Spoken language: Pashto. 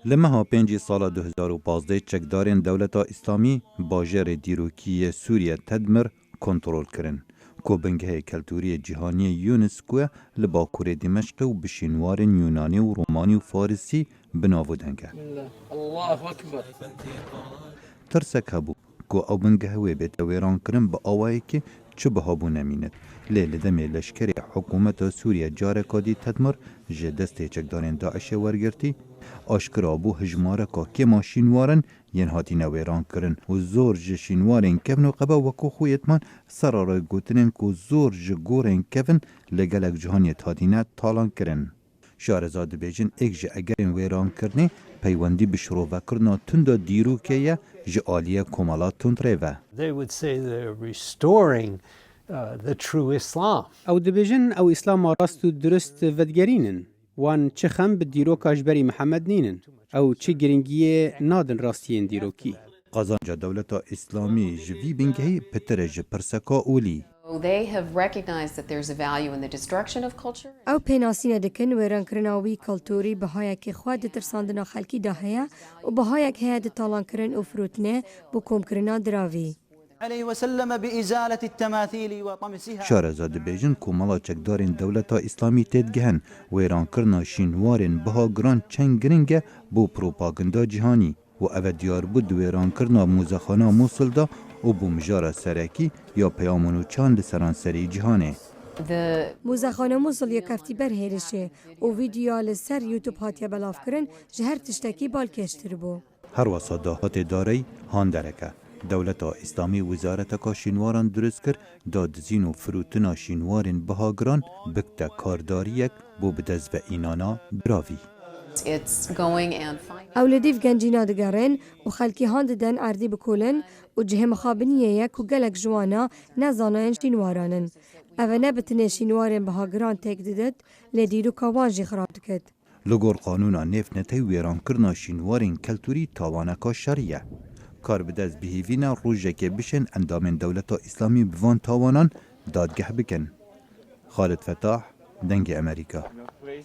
لمها 5 سال 2015 چکدارین دولتا اسلامی باجر دیروکی سوریه تدمر کنترل کرن. کوبنگه کلتوری جهانی یونسکو لباکور دمشق و بشینوار یونانی و رومانی و فارسی بناودنگه. الله اکبر. ترسک هبو کو او بنگه و بیت ویران کرن با آوایی که چه به هبو نمیند. لیل دم لشکری حکومت سوریه جاره کادی تدمر جدست چکدارین داعش ورگرتی آشکرا بو هجماره که ماشینوارن ین هاتی نویران کرن و زور جشینوارن کفن و قبا وکو خویتمان سرارای گوتنین که زور جگورن کفن لگلک جهانیت هاتینه تالان کرن. شارزاد بیجن ایک جه اگرین ویران کرنه پیوندی بشرو وکرنا تند دیرو که یه جه آلیه کمالات تند ریوه. They would say they're restoring the true Islam. او دبیجن او اسلام راست و درست ودگرینن. وان چه خم به دیروکاش بری محمد نینن او چه گرنگیه نادن راستین دیروکی قازانجا دولتا اسلامی جوی بنگهی پترج پرسکا اولی They have recognized that there's a value in the destruction of culture. او پیناسینه دکن ویران کرناوی کلتوری بهای که خود ترساندنا خلکی داهیا و بهای که هید تالان کرن و فروتنه بو کم کرنا دراوی. عليه وسلم بإزالة التماثيل وطمسها. شارزاد بیجن کومالا چکدارین دولتا اسلامی تدگهن ویران کرنا شینوارن بها گران چنگ گرنگه بو پروپاگندا جهانی و او دیار بود ویران کرنا موزخانا موصل دا و بو مجارا سرکی یا پیامونو چاند سرانسری جهانه. موزخانه موصل یک هفتی بر هیرشه و ویدیو لسر یوتیوب هاتیه بلاف کرن جهر تشتکی بالکشتر بو. هر وصادات داری هان درکه. دولتا اسلامی وزارت کا شینواران درست کرد دادزین و فروتنا شینوارن بهاگران بکتا کارداریک بو بدز و اینانا براوی. اولادیف گنجینا دگرن و خلکی هاند دن اردی بکولن و جه مخابنیه یک و گلک جوانا نزاناین شینوارانن. اوه نبتنه شینوارن بهاگران تک ددد لدیرو کاوانجی خراب دکد. لگور قانونا نیف نتی ویران کرنا شینوارن کلتوری تاوانکا شریعه. کار بدز بهیوینا روژه که بشن اندامن دولتا اسلامی بوان تاوانان دادگه بکن. خالد فتاح دنگ امریکا